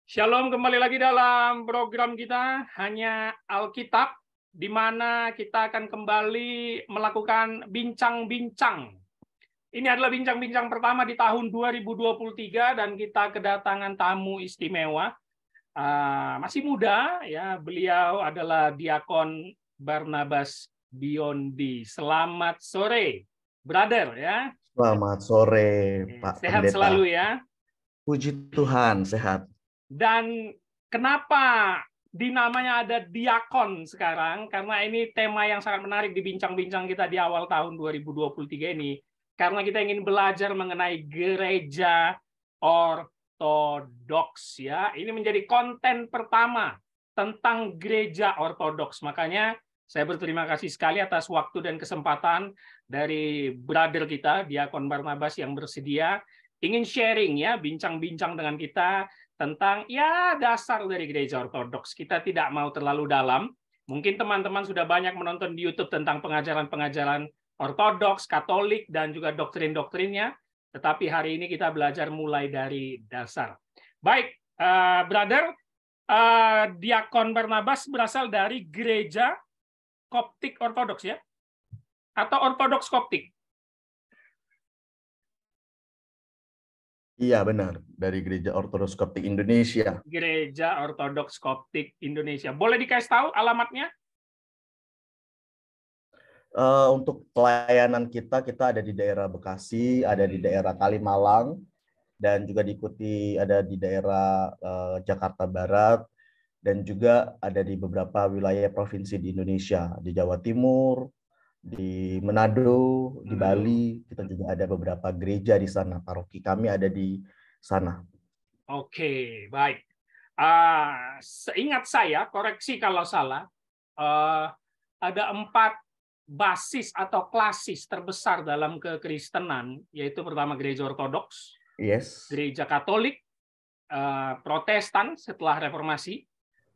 Shalom, kembali lagi dalam program kita Hanya Alkitab, di mana kita akan kembali melakukan bincang-bincang. Ini adalah bincang-bincang pertama di tahun 2023 dan kita kedatangan tamu istimewa. Masih muda, ya. Beliau adalah Diakon Barnabas Biondi. Selamat sore, brother, ya. Selamat sore, Pak Sehat Pendeta. selalu, ya. Puji Tuhan, sehat. Dan kenapa dinamanya ada diakon sekarang? Karena ini tema yang sangat menarik di bincang-bincang kita di awal tahun 2023 ini. Karena kita ingin belajar mengenai gereja ortodoks, ya. Ini menjadi konten pertama tentang gereja ortodoks. Makanya saya berterima kasih sekali atas waktu dan kesempatan dari brother kita, Diakon Barnabas, yang bersedia ingin sharing, ya, bincang-bincang dengan kita tentang ya dasar dari gereja ortodoks. Kita tidak mau terlalu dalam. Mungkin teman-teman sudah banyak menonton di YouTube tentang pengajaran-pengajaran ortodoks, Katolik, dan juga doktrin-doktrinnya. Tetapi hari ini kita belajar mulai dari dasar. Baik, brother, Diakon Barnabas berasal dari gereja Koptik Ortodoks, ya? Atau Ortodoks Koptik? Iya, benar. Dari Gereja Ortodoks Koptik Indonesia. Gereja Ortodoks Koptik Indonesia. Boleh dikasih tahu alamatnya? Untuk pelayanan kita ada di daerah Bekasi, ada di daerah Kalimalang, dan juga diikuti ada di daerah Jakarta Barat, dan juga ada di beberapa wilayah provinsi di Indonesia, di Jawa Timur, di Manado, di Bali. Kita juga ada beberapa gereja di sana. Paroki kami ada di sana. Oke, baik. Seingat saya, koreksi kalau salah, ada 4 basis atau klasis terbesar dalam kekristenan, yaitu pertama gereja ortodoks, Yes. gereja Katolik, Protestan setelah Reformasi,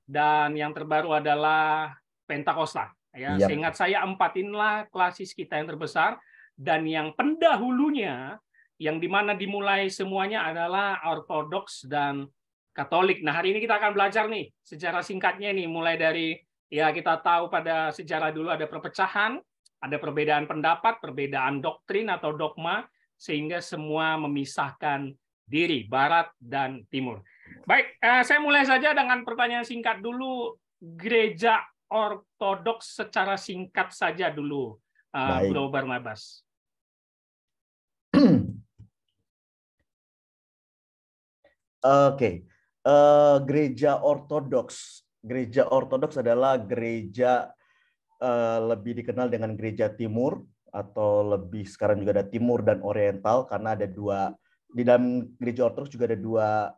dan yang terbaru adalah Pentakosta. Ya, Yep. seingat saya 4 inilah klasis kita yang terbesar, dan yang pendahulunya, yang dimana dimulai semuanya adalah ortodoks dan Katolik. Nah, hari ini kita akan belajar nih secara singkatnya nih, mulai dari ya kita tahu pada sejarah dulu ada perpecahan, ada perbedaan pendapat, perbedaan doktrin atau dogma, sehingga semua memisahkan diri, Barat dan Timur. Baik, saya mulai saja dengan pertanyaan singkat dulu. Gereja ortodoks secara singkat saja dulu, Bro Barnabas. Oke. Gereja ortodoks. Gereja ortodoks adalah gereja lebih dikenal dengan gereja timur, atau lebih sekarang juga ada timur dan oriental, karena ada dua, di dalam gereja ortodoks juga ada dua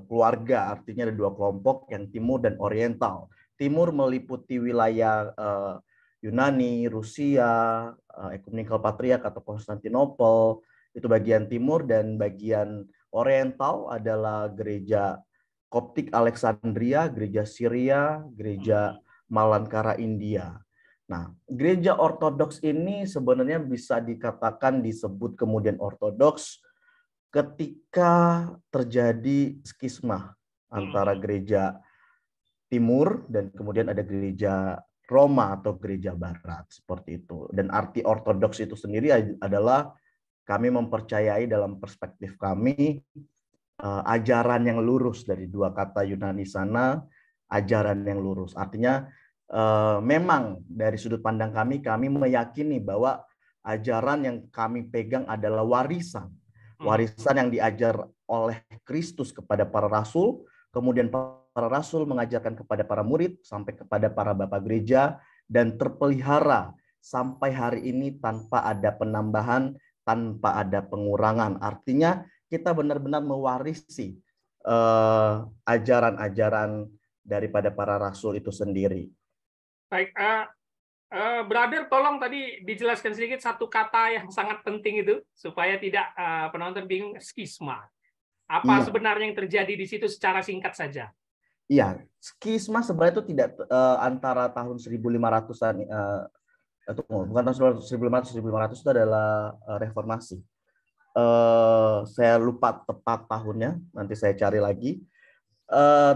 keluarga, artinya ada dua kelompok, yang timur dan oriental. Timur meliputi wilayah Yunani, Rusia, Ekumenikal Patriark atau Konstantinopel, itu bagian timur, dan bagian oriental adalah gereja Koptik Alexandria, gereja Syria, gereja Malankara India. Nah, gereja ortodoks ini sebenarnya bisa dikatakan disebut kemudian ortodoks ketika terjadi skisma antara gereja timur dan kemudian ada gereja Roma atau gereja barat, seperti itu. Dan arti ortodoks itu sendiri adalah kami mempercayai dalam perspektif kami ajaran yang lurus, dari dua kata Yunani sana, ajaran yang lurus. Artinya memang dari sudut pandang kami meyakini bahwa ajaran yang kami pegang adalah warisan. Warisan yang diajar oleh Kristus kepada para rasul, kemudian para rasul mengajarkan kepada para murid, sampai kepada para bapak gereja, dan terpelihara sampai hari ini tanpa ada penambahan, tanpa ada pengurangan. Artinya kita benar-benar mewarisi ajaran-ajaran daripada para rasul itu sendiri. Baik, brother, tolong tadi dijelaskan sedikit satu kata yang sangat penting itu, supaya tidak penonton bingung, skisma. Apa sebenarnya yang terjadi di situ secara singkat saja? Iya, skisma sebenarnya itu tidak antara tahun 1500-an, bukan tahun 1500 itu adalah reformasi. Saya lupa tepat tahunnya, nanti saya cari lagi.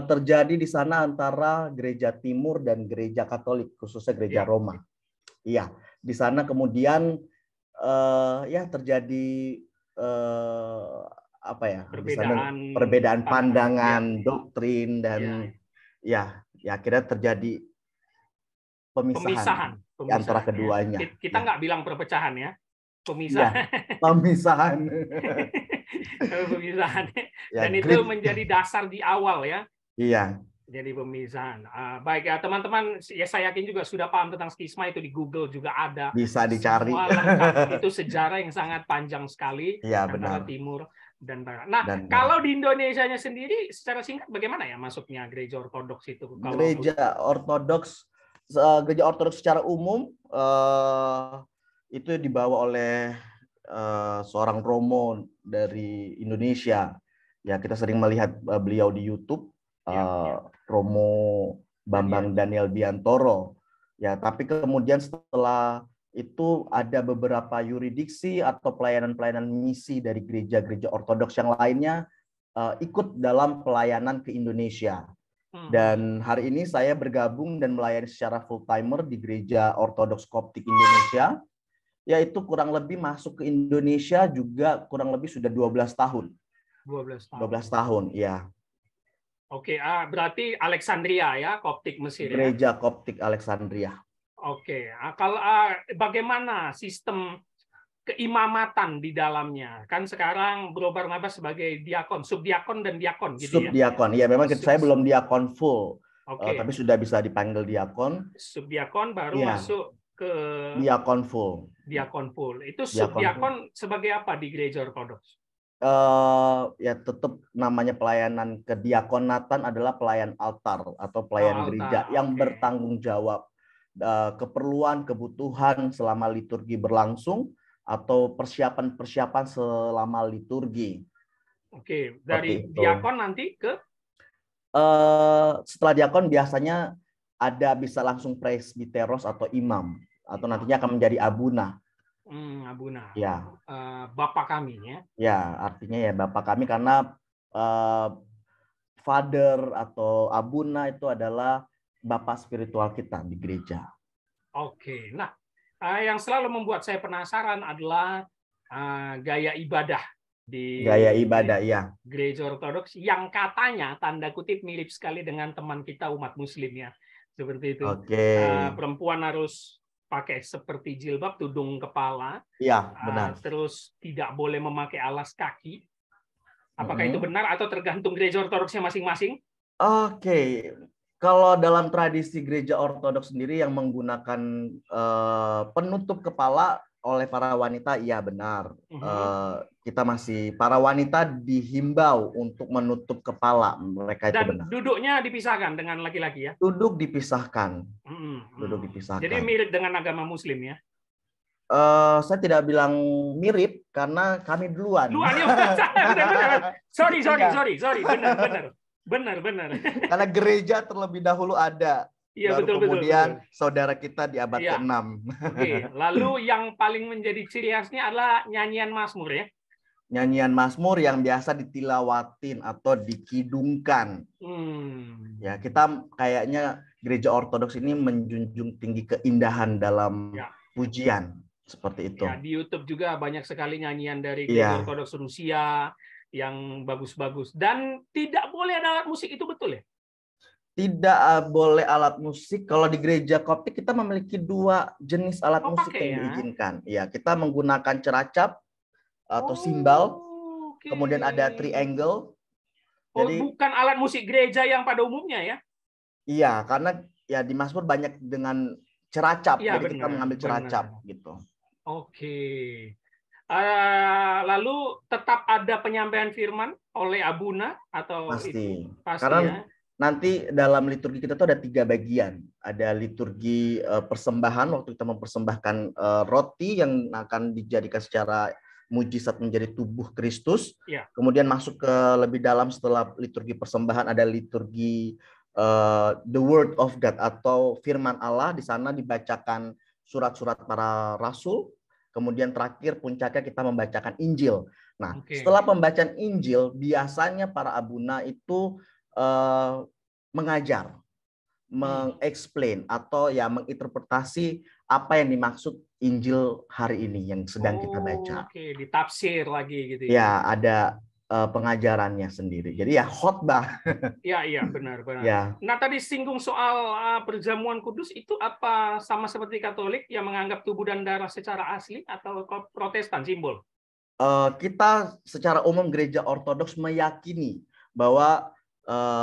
terjadi di sana antara gereja timur dan gereja Katolik, khususnya gereja Roma. Iya, di sana kemudian ya terjadi apa ya? Di sana perbedaan pandangan, doktrin dan ya akhirnya terjadi pemisahan di antara keduanya. Kita nggak bilang perpecahan ya, pemisahan. Ya, pemisahan. Pemisahan. Dan itu menjadi dasar di awal ya. Iya. Jadi pemisahan. Baik ya teman-teman, ya saya yakin juga sudah paham tentang skisma, itu di Google juga ada. Bisa dicari. Semua lengkap. Itu sejarah yang sangat panjang sekali ya, antara benar. timur dan barat. Nah, kalau di Indonesianya sendiri secara singkat bagaimana ya masuknya gereja ortodoks itu? Gereja ortodoks secara umum itu dibawa oleh seorang Romo dari Indonesia. Ya, kita sering melihat beliau di YouTube. Romo Bambang Daniel Biantoro. Ya, tapi kemudian setelah itu ada beberapa yuridiksi atau pelayanan-pelayanan misi dari gereja-gereja ortodoks yang lainnya ikut dalam pelayanan ke Indonesia. Dan hari ini saya bergabung dan melayani secara full-timer di Gereja Ortodoks Koptik Indonesia, yaitu kurang lebih masuk ke Indonesia juga kurang lebih sudah 12 tahun. 12 tahun, ya. Oke, berarti Alexandria ya, Koptik Mesir. Gereja Koptik Alexandria. Oke, kalau bagaimana sistem keimamatan di dalamnya? Kan sekarang Bro Barnabas sebagai diakon, subdiakon dan diakon gitu ya. Subdiakon. Ya, memang saya belum diakon full. Tapi sudah bisa dipanggil diakon. Subdiakon baru masuk ke diakon full. Diakon full. Itu subdiakon sebagai apa di gereja ortodoks? Ya tetap namanya pelayanan kediakonatan adalah pelayan altar atau pelayan gereja yang bertanggung jawab keperluan, kebutuhan selama liturgi berlangsung atau persiapan-persiapan selama liturgi. Oke, dari diakon nanti ke? Setelah diakon biasanya ada bisa langsung presbiteros atau imam atau nantinya akan menjadi abuna. Abuna. Ya. Bapak kami ya. Ya, artinya ya Bapak kami karena father atau abuna itu adalah bapak spiritual kita di gereja. Oke. Nah, yang selalu membuat saya penasaran adalah gaya ibadah di gereja ortodoks yang katanya tanda kutip mirip sekali dengan teman kita umat muslim ya. Seperti itu. Perempuan harus pakai seperti jilbab, tudung kepala. Iya, benar. Terus tidak boleh memakai alas kaki. Apakah itu benar atau tergantung gereja ortodoksnya masing-masing? Oke. Kalau dalam tradisi gereja ortodoks sendiri yang menggunakan penutup kepala oleh para wanita, iya benar. Kita masih para wanita dihimbau untuk menutup kepala, mereka itu benar. Dan duduknya dipisahkan dengan laki-laki ya? Duduk dipisahkan. Duduk dipisahkan. Jadi mirip dengan agama Muslim ya? Saya tidak bilang mirip karena kami duluan. Sorry, benar. Karena gereja terlebih dahulu ada. Iya, betul. Kemudian saudara kita di abad ke-6. Oke. Lalu yang paling menjadi ciri khasnya adalah nyanyian Mazmur ya? Nyanyian Mazmur yang biasa ditilawatin atau dikidungkan. Ya, kita kayaknya gereja ortodoks ini menjunjung tinggi keindahan dalam pujian. Seperti itu. Ya, di YouTube juga banyak sekali nyanyian dari gereja ortodoks Rusia yang bagus-bagus. Dan tidak boleh ada alat musik, itu betul ya? Tidak boleh alat musik. Kalau di gereja Koptik kita memiliki 2 jenis alat musik yang diizinkan. Ya, kita menggunakan ceracap atau simbal. Kemudian ada triangle. Jadi bukan alat musik gereja yang pada umumnya ya? Iya, karena ya di Mazmur banyak dengan ceracap. Ya, jadi kita mengambil ceracap gitu. Oke. Lalu tetap ada penyampaian firman oleh abuna atau pasti. Itu? Pasti Karena ya? nanti dalam liturgi kita tuh ada 3 bagian. Ada liturgi persembahan, waktu kita mempersembahkan roti yang akan dijadikan secara mujizat menjadi tubuh Kristus. Ya. Kemudian masuk ke lebih dalam setelah liturgi persembahan ada liturgi the Word of God atau firman Allah. Di sana dibacakan surat-surat para rasul. Kemudian terakhir puncaknya kita membacakan Injil. Nah, setelah pembacaan Injil biasanya para abuna itu mengajar, mengeksplain atau ya menginterpretasi apa yang dimaksud Injil hari ini yang sedang kita baca. Oke, ditafsir lagi gitu ya. Ya, ada pengajarannya sendiri. Jadi ya khotbah. Iya, benar. Ya. Nah, tadi singgung soal perjamuan kudus itu apa sama seperti Katolik yang menganggap tubuh dan darah secara asli atau Protestan simbol? Kita secara umum gereja Ortodoks meyakini bahwa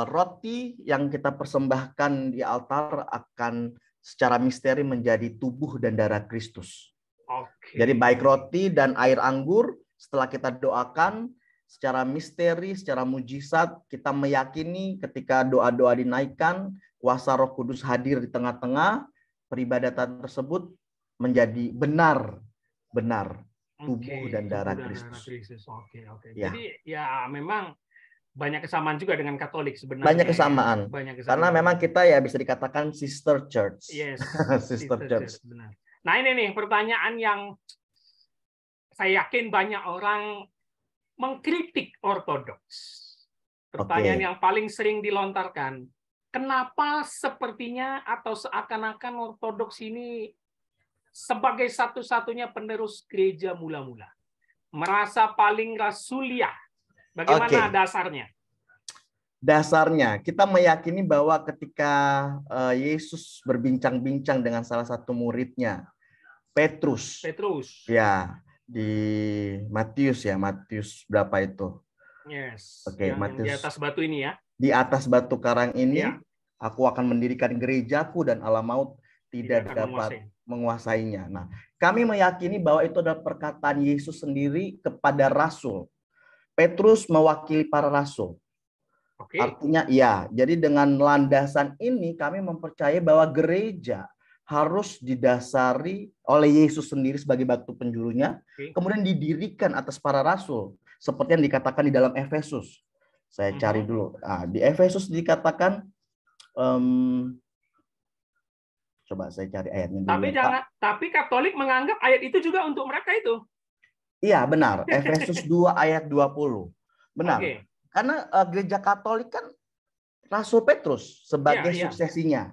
roti yang kita persembahkan di altar akan secara misteri menjadi tubuh dan darah Kristus. Oke. Jadi baik roti dan air anggur setelah kita doakan secara misteri, secara mujizat, kita meyakini ketika doa-doa dinaikkan, kuasa Roh Kudus hadir di tengah-tengah, peribadatan tersebut menjadi benar tubuh dan darah Kristus. Oke. Ya. Jadi ya memang banyak kesamaan juga dengan Katolik sebenarnya. Banyak kesamaan. Karena memang kita ya bisa dikatakan sister church. Yes, sister church. Benar. Nah ini nih pertanyaan yang saya yakin banyak orang mengkritik Ortodoks. Pertanyaan yang paling sering dilontarkan, kenapa sepertinya atau seakan-akan Ortodoks ini sebagai satu-satunya penerus gereja mula-mula merasa paling rasuliah? Bagaimana dasarnya? Dasarnya, kita meyakini bahwa ketika Yesus berbincang-bincang dengan salah satu muridnya, Petrus. Ya, di Matius berapa itu? Yes. Oke, Di Matius. atas batu ini ya. Di atas batu karang ini, aku akan mendirikan gerejaku dan alam maut tidak dapat menguasainya. Nah, kami meyakini bahwa itu adalah perkataan Yesus sendiri kepada rasul. Petrus mewakili para rasul. Artinya ya, jadi dengan landasan ini kami mempercayai bahwa gereja harus didasari oleh Yesus sendiri sebagai batu penjurunya, kemudian didirikan atas para rasul, seperti yang dikatakan di dalam Efesus. Saya cari dulu. Nah, di Efesus dikatakan, coba saya cari ayatnya dulu. Tapi Katolik menganggap ayat itu juga untuk mereka itu. Iya, benar. Efesus 2 ayat 20. Benar. Karena gereja Katolik kan Rasul Petrus sebagai suksesinya.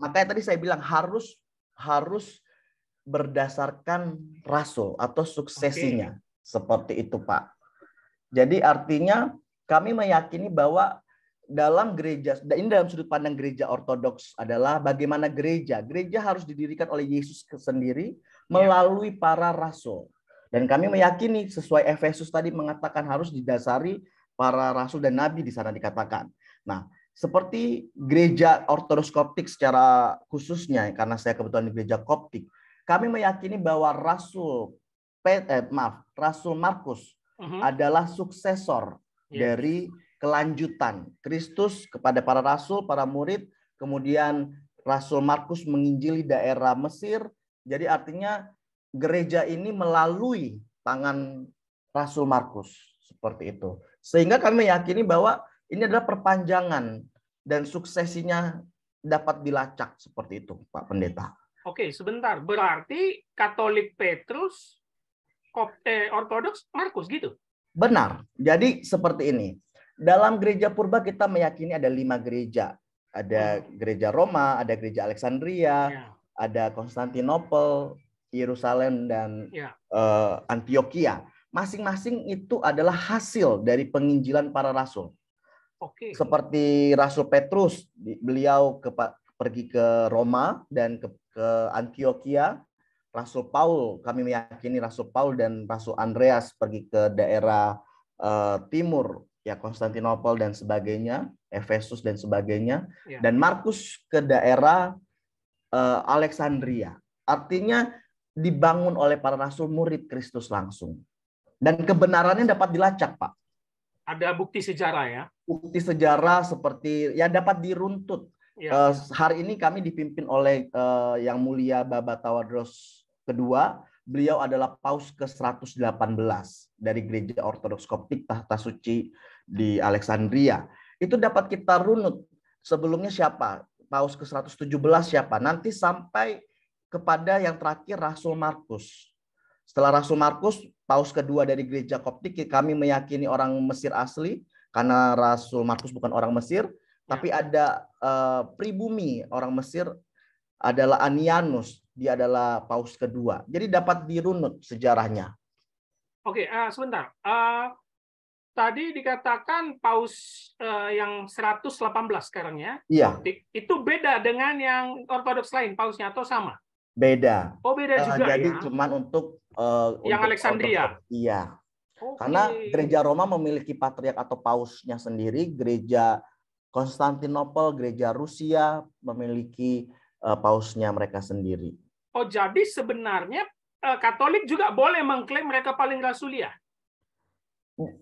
Makanya tadi saya bilang harus berdasarkan rasul atau suksesinya. Seperti itu, Pak. Jadi artinya kami meyakini bahwa dalam gereja, ini dalam sudut pandang gereja Ortodoks adalah bagaimana gereja harus didirikan oleh Yesus sendiri melalui para rasul. Dan kami meyakini sesuai Efesus tadi mengatakan harus didasari para rasul dan nabi di sana dikatakan. Nah, seperti gereja Ortodoks Koptik secara khususnya, karena saya kebetulan di gereja Koptik, kami meyakini bahwa Rasul Markus adalah suksesor dari kelanjutan Kristus kepada para rasul, para murid, kemudian Rasul Markus menginjili daerah Mesir. Jadi artinya gereja ini melalui tangan Rasul Markus, seperti itu. Sehingga kami meyakini bahwa ini adalah perpanjangan dan suksesinya dapat dilacak seperti itu, Pak Pendeta. Oke, sebentar. Berarti Katolik Petrus, Ortodoks Markus gitu? Benar. Jadi seperti ini. Dalam gereja purba kita meyakini ada 5 gereja. Ada gereja Roma, ada gereja Alexandria, ada Konstantinopel, Yerusalem, dan Antioquia. Masing-masing itu adalah hasil dari penginjilan para rasul. Seperti Rasul Petrus, beliau pergi ke Roma dan ke Antioquia. Rasul Paul, kami meyakini Rasul Paul dan Rasul Andreas pergi ke daerah timur, ya Konstantinopel dan sebagainya, Efesus dan sebagainya. Dan Markus ke daerah Alexandria. Artinya dibangun oleh para rasul murid Kristus langsung. Dan kebenarannya dapat dilacak, Pak. Ada bukti sejarah ya? Bukti sejarah seperti yang dapat diruntut. Hari ini kami dipimpin oleh Yang Mulia Baba Tawadros kedua. Beliau adalah Paus ke-118 dari Gereja Ortodoks Koptik Tahta Suci di Alexandria. Itu dapat kita runut. Sebelumnya siapa? Paus ke-117 siapa? Nanti sampai kepada yang terakhir Rasul Markus. Setelah Rasul Markus, Paus kedua dari Gereja Koptik, kami meyakini orang Mesir asli, karena Rasul Markus bukan orang Mesir, tapi ada pribumi orang Mesir adalah Anianus, dia adalah paus kedua. Jadi dapat dirunut sejarahnya. Oke, sebentar. Tadi dikatakan paus yang 118 sekarang ya, Iya. Koptik, itu beda dengan yang ortodoks lain pausnya atau sama? Beda. Oh, beda juga Jadi ya. cuman untuk Yang Alexandria. Iya. Oke. Karena gereja Roma memiliki patriark atau pausnya sendiri, gereja Konstantinopel, gereja Rusia memiliki pausnya mereka sendiri. Oh, jadi sebenarnya Katolik juga boleh mengklaim mereka paling rasulia.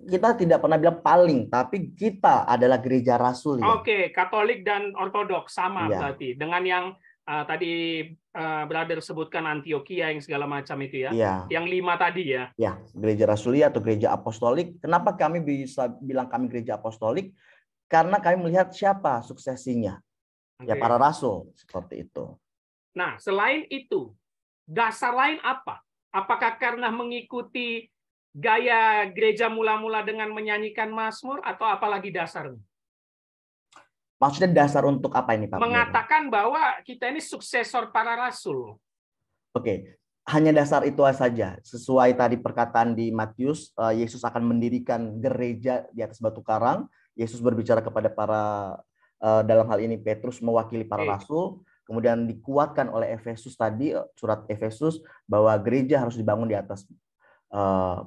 Kita tidak pernah bilang paling, tapi kita adalah gereja rasul ya. Oke, Katolik dan Ortodoks sama Iya. berarti. Dengan yang tadi brother sebutkan Antioquia yang segala macam itu ya. Iya. Yang 5 tadi ya. Ya, gereja rasulia atau gereja apostolik. Kenapa kami bisa bilang kami gereja apostolik? Karena kami melihat siapa suksesinya. Ya, para rasul seperti itu. Nah, selain itu, dasar lain apa? Apakah karena mengikuti gaya gereja mula-mula dengan menyanyikan mazmur atau apalagi dasarnya? Maksudnya dasar untuk apa ini, Pak? Mengatakan bahwa kita ini suksesor para rasul. Oke, hanya dasar itu saja. Sesuai tadi perkataan di Matius, Yesus akan mendirikan gereja di atas batu karang. Yesus berbicara kepada para, dalam hal ini Petrus mewakili para rasul. Kemudian dikuatkan oleh Efesus tadi, surat Efesus, bahwa gereja harus dibangun di atas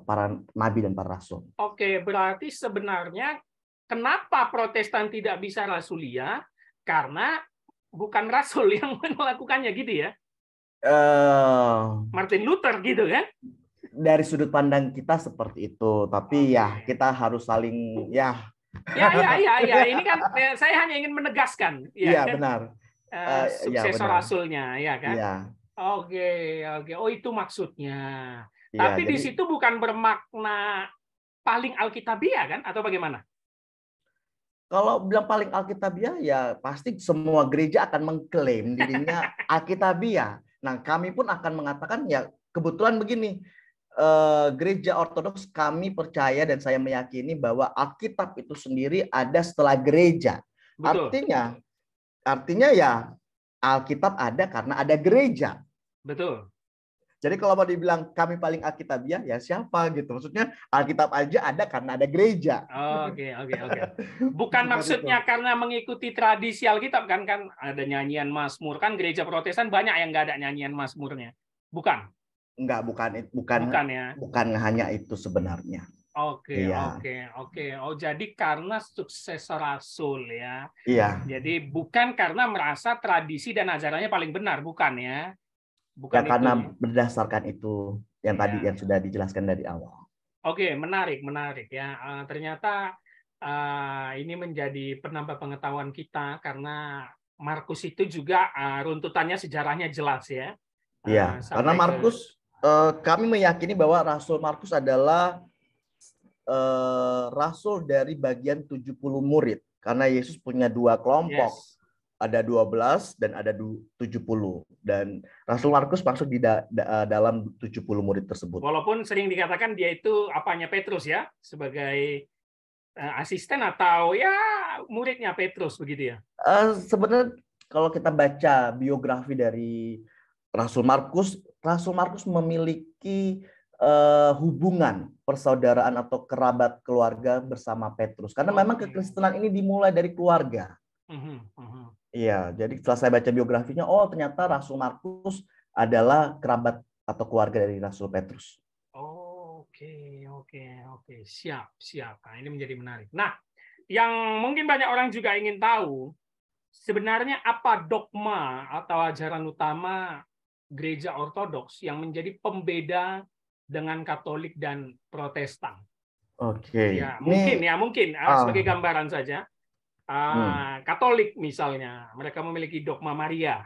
para nabi dan para rasul. Oke, berarti sebenarnya kenapa Protestan tidak bisa rasulia? Karena bukan rasul yang melakukannya gitu ya. Martin Luther gitu kan? Dari sudut pandang kita seperti itu, tapi ya kita harus saling ya. Ya. Ini kan saya hanya ingin menegaskan. Iya, benar. Suksesor rasulnya, ya kan? Iya. Oke. Oh, itu maksudnya. Ya, tapi di situ bukan bermakna paling alkitabiah kan? Atau bagaimana? Kalau bilang paling alkitabiah, ya pasti semua gereja akan mengklaim dirinya alkitabiah. Nah, kami pun akan mengatakan ya kebetulan begini, gereja ortodoks kami percaya dan saya meyakini bahwa Alkitab itu sendiri ada setelah gereja. Betul. Artinya ya Alkitab ada karena ada gereja. Betul. Jadi kalau mau dibilang kami paling alkitabiah, ya siapa gitu. Maksudnya Alkitab aja ada karena ada gereja. Oke. Bukan maksudnya karena mengikuti tradisi Alkitab kan ada nyanyian mazmur kan gereja Protestan banyak yang nggak ada nyanyian mazmurnya. Bukan. Enggak, bukan hanya itu sebenarnya. Oke. Oh, jadi karena suksesor rasul ya. Iya. Jadi bukan karena merasa tradisi dan ajarannya paling benar, bukan ya. Bukan karena berdasarkan itu yang tadi yang sudah dijelaskan dari awal. Oke, menarik ya. Ternyata ini menjadi penambah pengetahuan kita karena Markus itu juga runtutannya sejarahnya jelas ya. Iya, karena Markus kami meyakini bahwa Rasul Markus adalah rasul dari bagian 70 murid karena Yesus punya 2 kelompok. Yes. Ada 12 dan ada 70 dan Rasul Markus masuk di dalam 70 murid tersebut. Walaupun sering dikatakan dia itu apanya Petrus ya, sebagai asisten atau ya muridnya Petrus begitu ya. Sebenarnya kalau kita baca biografi dari Rasul Markus memiliki hubungan persaudaraan atau kerabat keluarga bersama Petrus karena memang kekristenan ini dimulai dari keluarga. Iya, jadi setelah saya baca biografinya, oh ternyata Rasul Markus adalah kerabat atau keluarga dari Rasul Petrus. Oke. Siap. Nah, ini menjadi menarik. Nah, yang mungkin banyak orang juga ingin tahu, sebenarnya apa dogma atau ajaran utama gereja ortodoks yang menjadi pembeda dengan Katolik dan Protestan? Oke. Ya, mungkin sebagai gambaran saja. Katolik misalnya, mereka memiliki dogma Maria,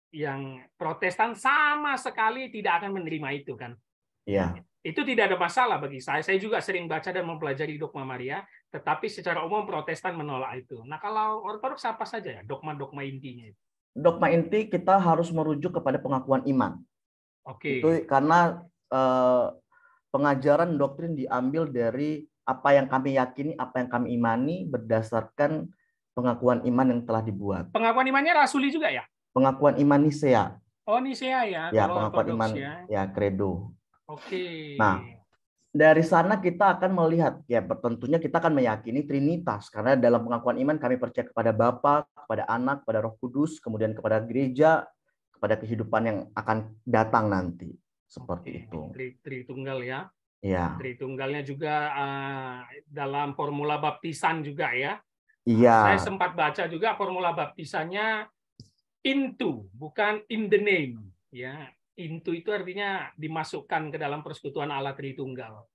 yang Protestan sama sekali tidak akan menerima itu kan. Iya. Itu tidak ada masalah bagi saya. Saya juga sering baca dan mempelajari dogma Maria, tetapi secara umum Protestan menolak itu. Nah, kalau Ortodoks apa saja ya dogma-dogma intinya itu? Dogma inti kita harus merujuk kepada pengakuan iman. Oke. Itu karena pengajaran doktrin diambil dari apa yang kami yakini, apa yang kami imani berdasarkan pengakuan iman yang telah dibuat. Pengakuan imannya rasuli juga ya? Pengakuan iman Nisea. Oh, Nisea ya, Ya, kalau pengakuan ortodoks iman ya. ya credo. Oke. Nah, dari sana kita akan melihat, ya tentunya kita akan meyakini Trinitas, karena dalam pengakuan iman kami percaya kepada Bapa, kepada Anak, kepada Roh Kudus, kemudian kepada gereja, kepada kehidupan yang akan datang nanti. Seperti itu. Tritunggal ya. Ya. Tritunggalnya juga dalam formula baptisan juga ya. Iya. Saya sempat baca juga formula baptisannya into, bukan in the name. Ya, into itu artinya dimasukkan ke dalam persekutuan Allah Tritunggal.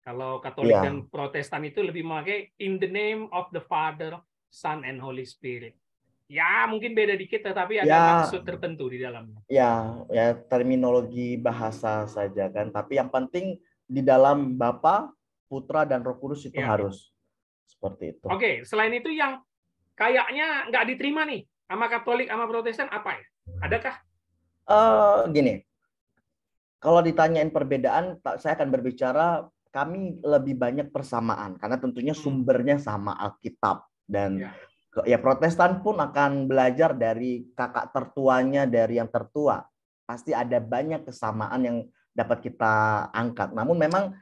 Kalau Katolik dan Protestan itu lebih memakai in the name of the Father, Son, and Holy Spirit. Ya, mungkin beda dikit, tetapi ada maksud tertentu di dalamnya. Ya, terminologi bahasa saja kan. Tapi yang penting di dalam Bapa, Putra, dan Roh Kudus itu harus seperti itu. Oke, selain itu yang kayaknya nggak diterima nih sama Katolik sama Protestan apa ya? Adakah? Gini, kalau ditanyain perbedaan, saya akan berbicara kami lebih banyak persamaan karena tentunya sumbernya sama Alkitab dan ya Protestan pun akan belajar dari kakak tertuanya dari yang tertua. Pasti ada banyak kesamaan yang dapat kita angkat. Namun memang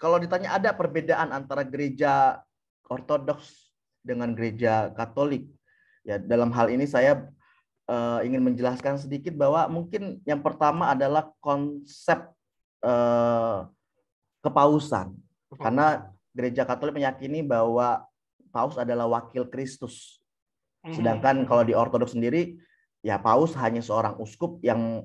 kalau ditanya ada perbedaan antara gereja Ortodoks dengan gereja Katolik. Ya, dalam hal ini saya ingin menjelaskan sedikit bahwa mungkin yang pertama adalah konsep kepausan. Karena gereja Katolik meyakini bahwa paus adalah wakil Kristus. Sedangkan kalau di Ortodoks sendiri, ya paus hanya seorang uskup yang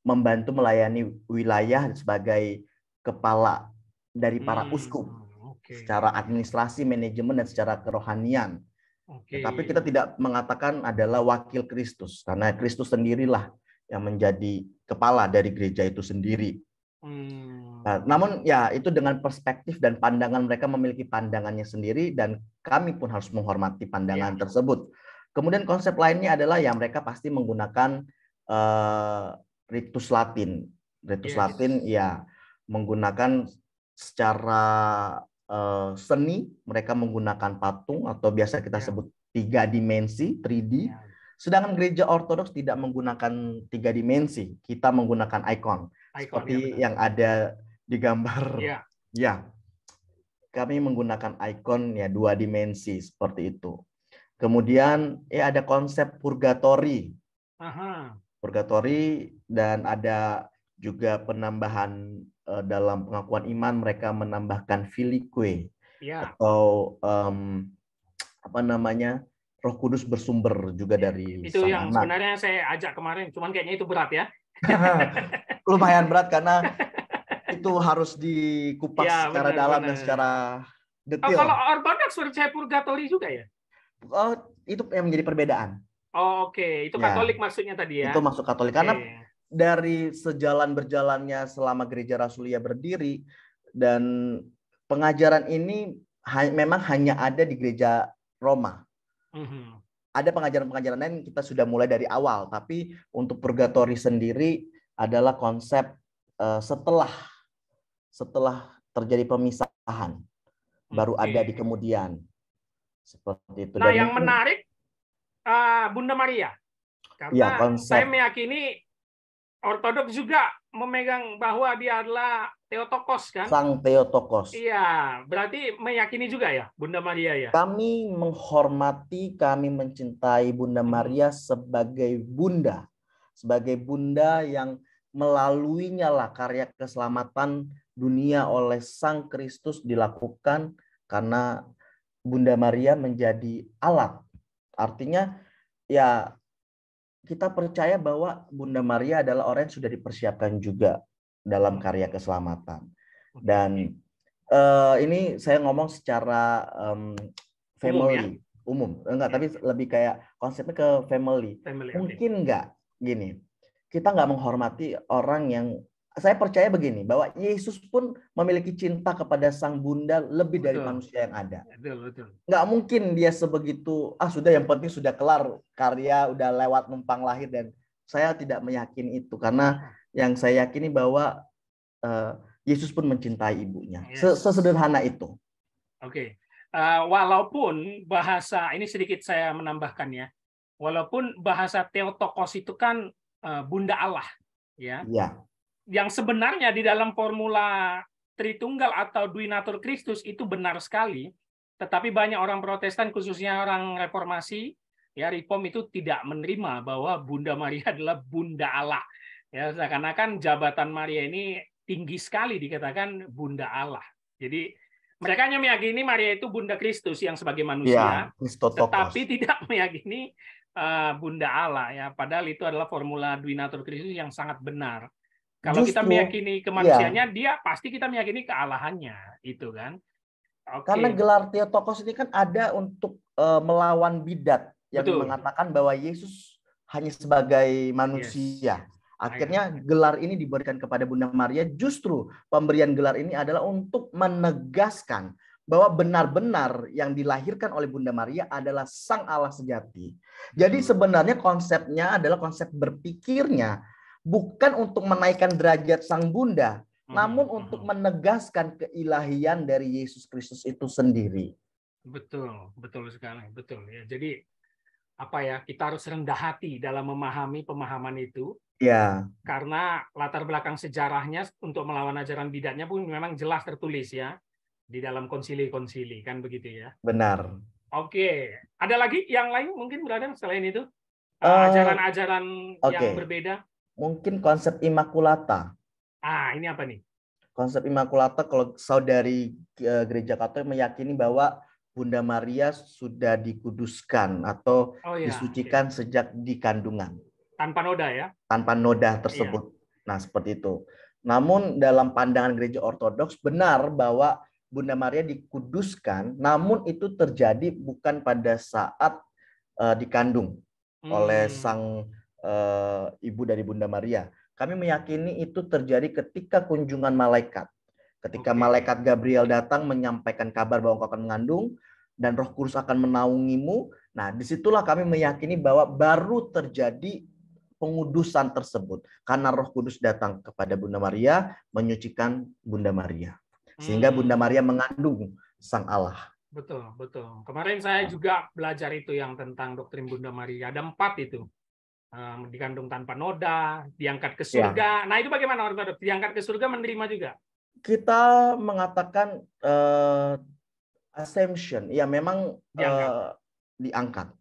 membantu melayani wilayah sebagai kepala dari para uskup secara administrasi, manajemen, dan secara kerohanian. Tapi kita tidak mengatakan adalah wakil Kristus, karena Kristus sendirilah yang menjadi kepala dari gereja itu sendiri. Nah, namun ya itu dengan perspektif dan pandangan mereka memiliki pandangannya sendiri dan kami pun harus menghormati pandangan tersebut. Kemudian konsep lainnya adalah ya mereka pasti menggunakan ritus Latin. Ritus Latin ya menggunakan secara seni, mereka menggunakan patung atau biasa kita sebut 3 dimensi, 3D. Sedangkan gereja Ortodoks tidak menggunakan 3 dimensi, kita menggunakan ikon. Seperti yang ada di gambar. Ya, kami menggunakan ikon ya 2 dimensi seperti itu. Kemudian ya ada konsep purgatori. Purgatori dan ada juga penambahan dalam pengakuan iman mereka menambahkan filioque atau apa namanya Roh Kudus bersumber juga dari itu Sang yang Anak. Sebenarnya saya ajak kemarin, cuman kayaknya itu berat ya. Lumayan berat karena itu harus dikupas secara dalam dan secara detail. Kalau Ortodoks percaya purgatori juga ya? Itu yang menjadi perbedaan. Oke. Itu Katolik maksudnya tadi ya? Itu masuk Katolik. Karena dari sejalan berjalannya selama gereja Rasulia berdiri dan pengajaran ini memang hanya ada di gereja Roma. Ada pengajaran-pengajaran lain kita sudah mulai dari awal, tapi untuk purgatori sendiri adalah konsep setelah terjadi pemisahan baru ada di kemudian. Seperti itu. Nah, yang menarik Bunda Maria. Karena saya meyakini Ortodoks juga memegang bahwa dia adalah Theotokos kan? Sang Theotokos. Iya, berarti meyakini juga ya Bunda Maria ya? Kami menghormati, kami mencintai Bunda Maria sebagai bunda. Sebagai bunda yang melaluinya lah karya keselamatan dunia oleh Sang Kristus dilakukan karena Bunda Maria menjadi alat. Artinya ya kita percaya bahwa Bunda Maria adalah orang yang sudah dipersiapkan juga dalam karya keselamatan. Dan ini saya ngomong secara family, umum. Enggak, tapi lebih kayak konsepnya ke family. Mungkin enggak gini, kita nggak menghormati orang yang, saya percaya begini, bahwa Yesus pun memiliki cinta kepada Sang Bunda lebih dari manusia yang ada. Nggak mungkin dia sebegitu, sudah yang penting sudah kelar karya, udah lewat numpang lahir, dan saya tidak meyakini itu. Karena yang saya yakini bahwa Yesus pun mencintai ibunya. Yes. Sesederhana itu. Oke. Walaupun bahasa, ini sedikit saya menambahkan ya, walaupun bahasa Theotokos itu kan Bunda Allah, ya, Ya. yang sebenarnya di dalam formula Tritunggal atau Duinatur Kristus itu benar sekali, tetapi banyak orang Protestan, khususnya orang Reformasi, ya Reform itu tidak menerima bahwa Bunda Maria adalah Bunda Allah. Ya, seakan-akan jabatan Maria ini tinggi sekali dikatakan Bunda Allah. Jadi mereka hanya meyakini Maria itu Bunda Kristus yang sebagai manusia, Ya, Christotokos. tetapi tidak meyakini Bunda Allah, ya. Padahal itu adalah formula Duinatur Kristus yang sangat benar. Kalau kita Justru, meyakini kemanusiaannya, dia pasti kita meyakini kealahannya, itu kan. Karena Oke. gelar Theotokos ini kan ada untuk melawan bidat yang Betul. mengatakan bahwa Yesus hanya sebagai manusia. Yes. Akhirnya gelar ini diberikan kepada Bunda Maria. Justru pemberian gelar ini adalah untuk menegaskan bahwa benar-benar yang dilahirkan oleh Bunda Maria adalah Sang Allah sejati. Jadi sebenarnya konsepnya adalah konsep berpikirnya bukan untuk menaikkan derajat Sang Bunda, namun untuk menegaskan keilahian dari Yesus Kristus itu sendiri. Betul, betul sekali, betul ya. Jadi apa ya, kita harus rendah hati dalam memahami pemahaman itu. Ya. Karena latar belakang sejarahnya untuk melawan ajaran bidatnya pun memang jelas tertulis ya di dalam konsili-konsili, kan begitu ya. Benar. Oke, ada lagi yang lain mungkin berada selain itu? Ajaran-ajaran yang berbeda? Mungkin konsep Immaculata. Ini apa nih? Konsep Immaculata, kalau saudari Gereja Katolik meyakini bahwa Bunda Maria sudah dikuduskan atau disucikan sejak di kandungan. Tanpa noda ya? Tanpa noda tersebut. Nah, seperti itu. Namun dalam pandangan Gereja Ortodoks benar bahwa Bunda Maria dikuduskan, namun itu terjadi bukan pada saat dikandung oleh sang ibu dari Bunda Maria. Kami meyakini itu terjadi ketika kunjungan malaikat. Ketika malaikat Gabriel datang menyampaikan kabar bahwa engkau akan mengandung dan Roh Kudus akan menaungimu. Nah, disitulah kami meyakini bahwa baru terjadi pengudusan tersebut karena Roh Kudus datang kepada Bunda Maria, menyucikan Bunda Maria, sehingga Bunda Maria mengandung Sang Allah. Betul, betul. Kemarin saya juga belajar itu yang tentang doktrin Bunda Maria. Ada 4 itu. Dikandung tanpa noda, diangkat ke surga. Nah, itu bagaimana Ortodoks? Diangkat ke surga menerima juga? Kita mengatakan assumption, ya memang diangkat.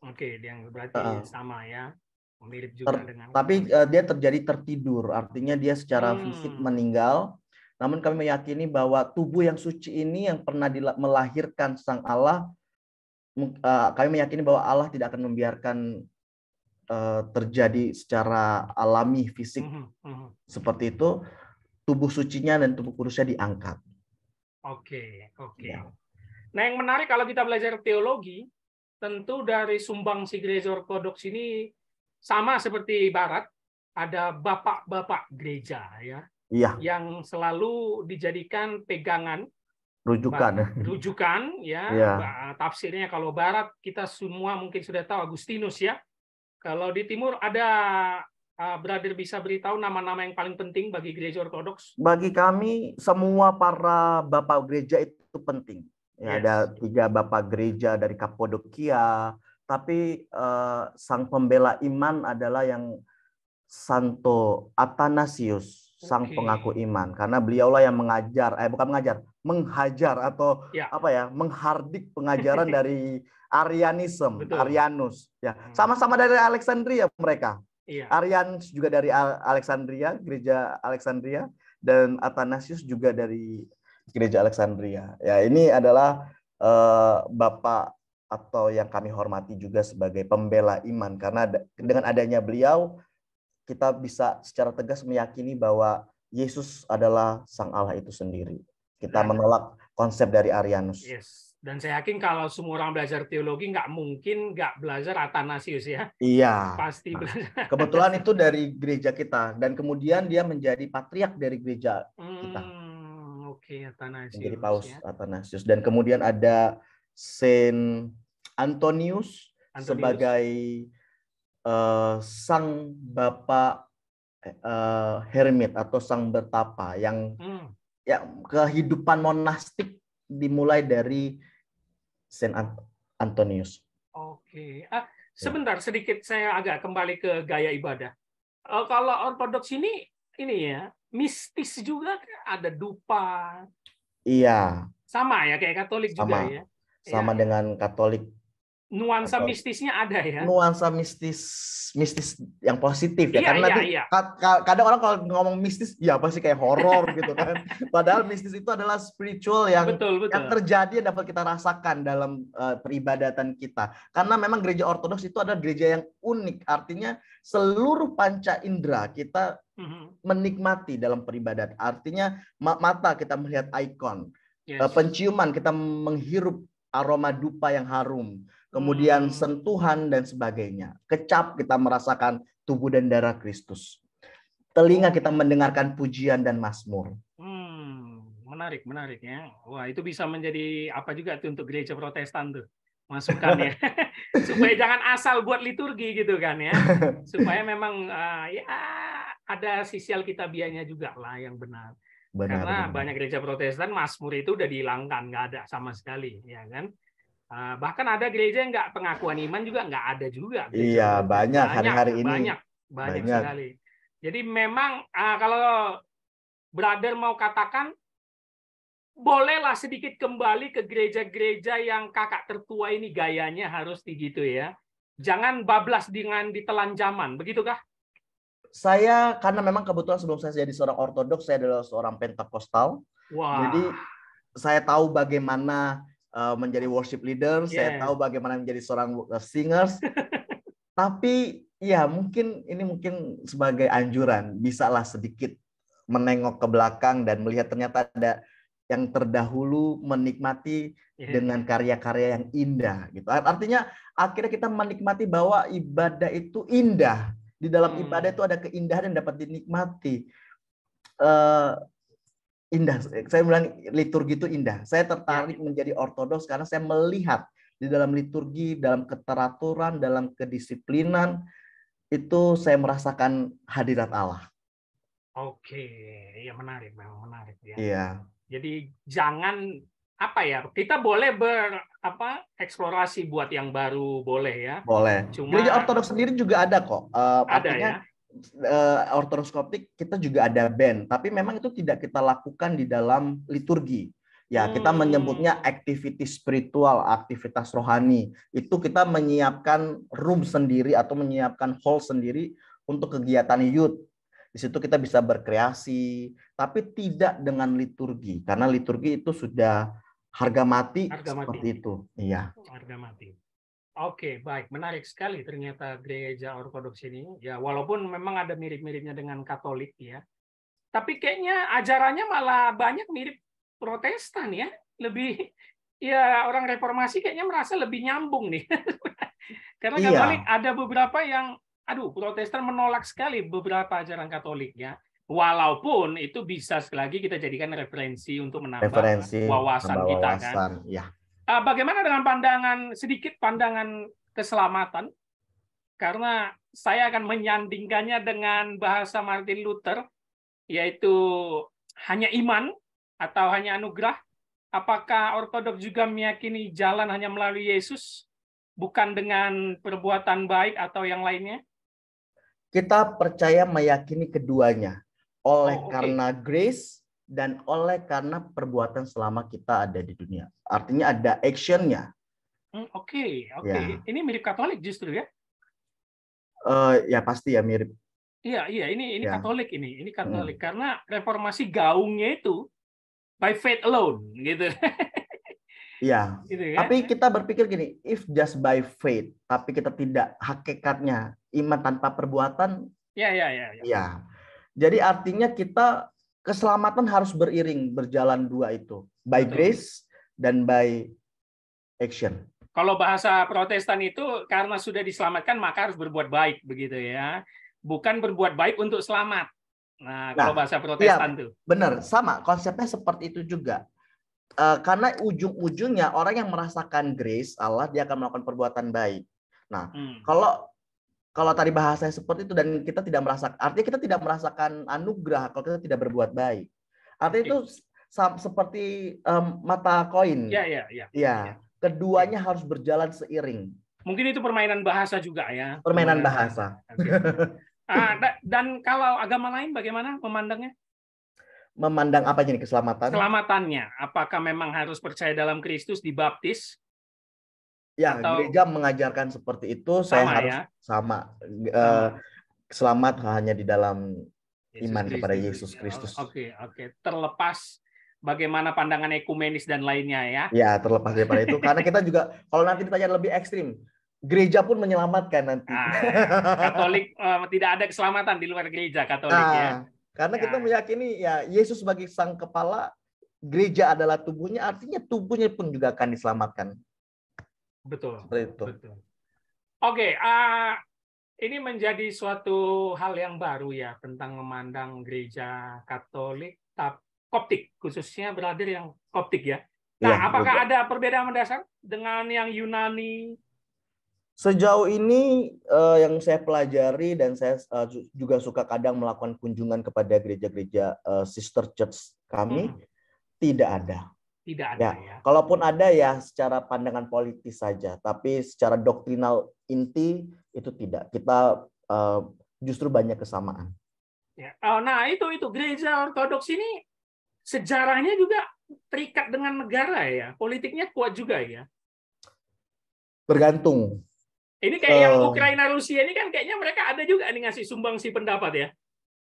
Oke, yang berarti sama ya. Mirip juga dengan. Tapi dia terjadi tertidur, artinya dia secara fisik meninggal. Namun kami meyakini bahwa tubuh yang suci ini yang pernah melahirkan Sang Allah, kami meyakini bahwa Allah tidak akan membiarkan terjadi secara alami fisik seperti itu. Tubuh sucinya dan tubuh kudusnya diangkat. Oke. Nah, yang menarik kalau kita belajar teologi, tentu dari sumbangsi Gereja Ortodoks ini sama seperti Barat, ada bapak-bapak gereja ya, yang selalu dijadikan pegangan, rujukan ya. Tafsirnya kalau Barat kita semua mungkin sudah tahu Agustinus ya. Kalau di Timur ada Brother bisa beritahu nama-nama yang paling penting bagi Gereja Ortodoks? Bagi kami semua para bapak gereja itu penting. Ya, ada 3 bapak gereja dari Kapadokia, tapi sang pembela iman adalah yang Santo Athanasius, sang pengaku iman, karena beliaulah yang menghajar atau menghardik pengajaran dari Arianus, ya. Sama-sama dari Alexandria mereka. Arianus juga dari Alexandria, gereja Alexandria, dan Athanasius juga dari gereja Alexandria. Ya, ini adalah bapak atau yang kami hormati juga sebagai pembela iman, karena dengan adanya beliau kita bisa secara tegas meyakini bahwa Yesus adalah Sang Allah itu sendiri. Kita menolak konsep dari Arianus. Dan saya yakin kalau semua orang belajar teologi nggak mungkin nggak belajar Athanasius ya. Iya. Pasti belajar. Kebetulan itu dari gereja kita, dan kemudian dia menjadi patriark dari gereja kita. Athanasius. Menjadi Paus Athanasius. Dan kemudian ada Saint Antonius sebagai sang bapak hermit atau sang betapa yang ya kehidupan monastik dimulai dari Saint Antonius. Oke. Sebentar sedikit saya agak kembali ke gaya ibadah. Kalau ortodoks ini ya, mistis juga ada dupa. Iya. Sama ya kayak Katolik juga ya. Sama dengan Katolik. Nuansa mistisnya ada ya. Nuansa mistis yang positif ya. Iya, Karena nanti iya. kadang orang kalau ngomong mistis, ya pasti kayak horor gitu kan. Padahal mistis itu adalah spiritual yang terjadi yang dapat kita rasakan dalam peribadatan kita. Karena memang gereja Ortodoks itu adalah gereja yang unik. Artinya seluruh panca indera kita menikmati dalam peribadatan. Artinya mata kita melihat ikon. Penciuman kita menghirup aroma dupa yang harum. Kemudian sentuhan dan sebagainya. Kecap kita merasakan tubuh dan darah Kristus. Telinga kita mendengarkan pujian dan mazmur. Menarik ya. Wah, itu bisa menjadi apa juga tuh untuk gereja Protestan tuh. Masukannya. Supaya jangan asal buat liturgi gitu kan ya. Supaya memang ya ada sisi alkitabiahnya juga lah yang benar. Karena banyak gereja Protestan mazmur itu udah dihilangkan, nggak ada sama sekali, ya kan? Bahkan ada gereja yang nggak pengakuan iman juga nggak ada juga. Iya, banyak hari-hari ini. Banyak sekali. Jadi memang kalau brother mau katakan, bolehlah sedikit kembali ke gereja-gereja yang kakak tertua ini gayanya harus gitu ya. Jangan bablas dengan ditelan zaman, begitukah? Saya karena memang kebetulan sebelum saya jadi seorang Ortodoks, saya adalah seorang Pentakostal. Jadi saya tahu bagaimana menjadi worship leader, saya tahu bagaimana menjadi seorang singers. Tapi ya mungkin sebagai anjuran, bisalah sedikit menengok ke belakang dan melihat ternyata ada yang terdahulu menikmati dengan karya-karya yang indah gitu. Artinya akhirnya kita menikmati bahwa ibadah itu indah. Di dalam ibadah itu ada keindahan yang dapat dinikmati. Indah. Saya bilang liturgi itu indah. Saya tertarik menjadi Ortodoks karena saya melihat di dalam liturgi, dalam keteraturan, dalam kedisiplinan, itu saya merasakan hadirat Allah. Oke, ya menarik, memang menarik ya. Iya. Jadi jangan kita boleh eksplorasi buat yang baru, boleh ya. Boleh. Gereja Ortodoks sendiri juga ada kok. Artinya Ortodoks Koptik kita juga ada band, tapi memang itu tidak kita lakukan di dalam liturgi. Ya, kita menyebutnya aktivitas spiritual, aktivitas rohani. Itu kita menyiapkan room sendiri atau menyiapkan hall sendiri untuk kegiatan youth. Di situ kita bisa berkreasi, tapi tidak dengan liturgi, karena liturgi itu sudah harga mati seperti itu. Iya. Harga mati. Oke, baik. Menarik sekali ternyata gereja Ortodoks ini. Ya, walaupun memang ada mirip-miripnya dengan Katolik ya. Tapi kayaknya ajarannya malah banyak mirip Protestan ya. Lebih ya orang reformasi kayaknya merasa lebih nyambung nih. Karena Katolik ada beberapa yang Protestan menolak sekali beberapa ajaran Katoliknya. Walaupun itu bisa sekali lagi kita jadikan referensi untuk menambah wawasan kita kan. Ya. Bagaimana dengan pandangan keselamatan? Karena saya akan menyandingkannya dengan bahasa Martin Luther, yaitu hanya iman atau hanya anugerah. Apakah Ortodoks juga meyakini jalan hanya melalui Yesus, bukan dengan perbuatan baik atau yang lainnya? Kita percaya meyakini keduanya. Karena grace dan karena perbuatan selama kita ada di dunia. Artinya ada action-nya. Oke. Ya. Ini mirip Katolik justru ya? Ya pasti ya mirip. Iya. Ini Katolik ini. Ini Katolik karena reformasi gaungnya itu by faith alone, gitu. Iya. Gitu, kan? Tapi kita berpikir gini, if just by faith, tapi kita tidak hakikatnya iman tanpa perbuatan. Ya. Jadi artinya kita keselamatan harus berjalan dua itu, by grace dan by action. Kalau bahasa Protestan itu karena sudah diselamatkan maka harus berbuat baik, begitu ya. Bukan berbuat baik untuk selamat. Nah, kalau bahasa Protestan tuh. Benar, sama konsepnya seperti itu juga. Karena ujung-ujungnya orang yang merasakan grace Allah dia akan melakukan perbuatan baik. Nah, kalau kalau tadi bahasanya seperti itu dan kita tidak merasakan, artinya kita tidak merasakan anugerah kalau kita tidak berbuat baik. Artinya itu seperti mata koin. Ya, ya, ya. Ya, keduanya harus berjalan seiring. Mungkin itu permainan bahasa juga ya. Permainan bahasa. Dan kalau agama lain bagaimana memandangnya? Memandang apa ini keselamatan? Keselamatannya. Apakah memang harus percaya dalam Kristus, dibaptis? Ya, atau gereja mengajarkan seperti itu. Saya harus ya? sama. Selamat hanya di dalam iman kepada Yesus Kristus. Oke. Terlepas bagaimana pandangan ekumenis dan lainnya ya. Ya, terlepas daripada itu. Karena kita juga, kalau nanti ditanya lebih ekstrim, gereja pun menyelamatkan nanti. Katolik tidak ada keselamatan di luar gereja Katolik ya. Karena kita meyakini ya Yesus sebagai sang kepala, gereja adalah tubuhnya, artinya tubuhnya pun juga akan diselamatkan. Betul. Itu. Betul. Oke, ini menjadi suatu hal yang baru ya tentang memandang gereja Katolik, Koptik khususnya brother yang Koptik ya. Nah, ya, apakah ada perbedaan mendasar dengan yang Yunani? Sejauh ini yang saya pelajari dan saya juga suka kadang melakukan kunjungan kepada gereja-gereja sister church kami, tidak ada. Tidak ada ya. Kalaupun ada ya secara pandangan politis saja, tapi secara doktrinal inti itu tidak. Kita justru banyak kesamaan. Ya. Nah itu gereja ortodoks ini sejarahnya juga terikat dengan negara ya, politiknya kuat juga ya. Bergantung. Ini kayak yang Ukraina Rusia ini kan kayaknya mereka ada juga nih ngasih sumbangsi pendapat ya.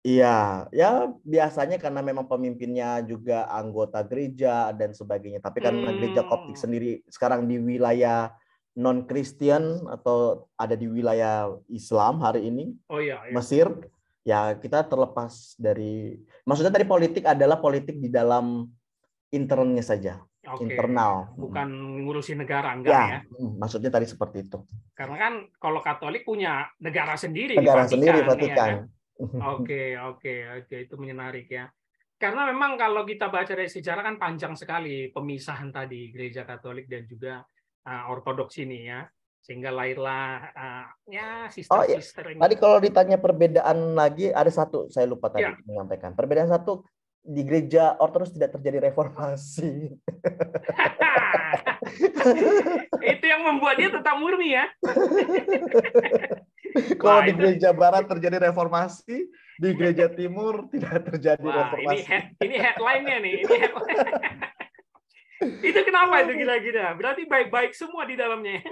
Iya, ya biasanya karena memang pemimpinnya juga anggota gereja dan sebagainya. Tapi karena gereja Koptik sendiri sekarang di wilayah non-Kristen atau ada di wilayah Islam hari ini, Mesir, ya kita terlepas dari, maksudnya tadi politik adalah politik di dalam internalnya saja. Internal. Bukan ngurusin negara, enggak ya? Maksudnya tadi seperti itu. Karena kan kalau Katolik punya negara sendiri, negara di Vatikan, sendiri, Vatikan. Ya kan? Oke, itu menarik ya. Karena memang kalau kita baca dari sejarah kan panjang sekali pemisahan tadi gereja Katolik dan juga Ortodoks ini ya, sehingga lahirlah sister-sister ini. Tadi kalau ditanya perbedaan lagi ada satu saya lupa tadi menyampaikan. Perbedaan satu, di gereja Ortodoks tidak terjadi reformasi. Itu yang membuat dia tetap murni ya. Kalau di gereja barat terjadi reformasi, di gereja timur tidak terjadi reformasi. Ini headline-nya nih. Ini headline. Itu kenapa itu kira-kira? Berarti baik-baik semua di dalamnya.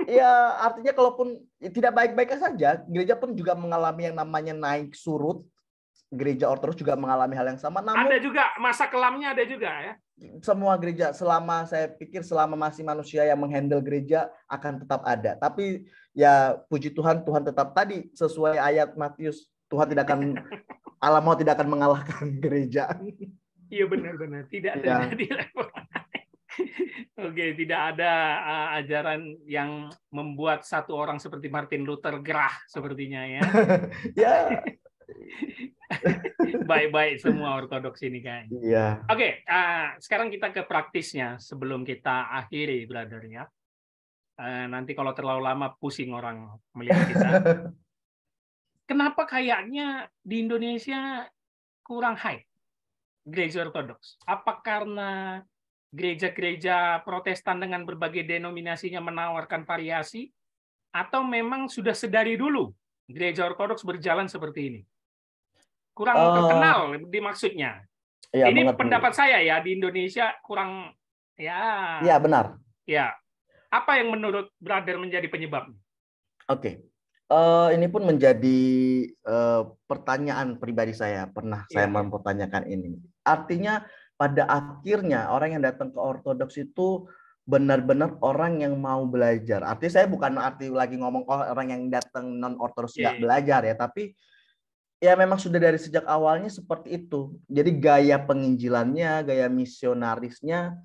Ya, artinya kalaupun tidak baik-baik saja, gereja pun juga mengalami yang namanya naik surut. Gereja Ortodoks juga mengalami hal yang sama. Namun, ada juga masa kelamnya, ada juga ya. Semua gereja, saya pikir selama masih manusia yang menghandle gereja akan tetap ada. Tapi ya puji Tuhan, Tuhan tetap tadi sesuai ayat Matius, Tuhan tidak akan Allah mau tidak akan mengalahkan gereja. Iya benar-benar tidak terjadi. Oke, tidak ada ajaran yang membuat satu orang seperti Martin Luther gerah sepertinya ya. Ya. Baik-baik semua Ortodoks ini kan. Iya. Oke, sekarang kita ke praktisnya sebelum kita akhiri, brother ya. Nanti kalau terlalu lama pusing orang melihat kita. Kenapa kayaknya di Indonesia kurang hype gereja Ortodoks? Apa karena gereja-gereja Protestan dengan berbagai denominasinya menawarkan variasi, atau memang sudah sedari dulu gereja Ortodoks berjalan seperti ini? Kurang terkenal dimaksudnya. Ya, ini pendapat saya ya, di Indonesia kurang ya. Iya, benar. Ya. Apa yang menurut brother menjadi penyebabnya? Oke. Ini pun menjadi pertanyaan pribadi saya. Saya mempertanyakan ini. Artinya pada akhirnya orang yang datang ke Ortodoks itu benar-benar orang yang mau belajar. Artinya saya bukan lagi ngomong orang yang datang non-Ortodoks nggak belajar ya, tapi ya memang sudah dari sejak awalnya seperti itu. Jadi gaya penginjilannya, gaya misionarisnya,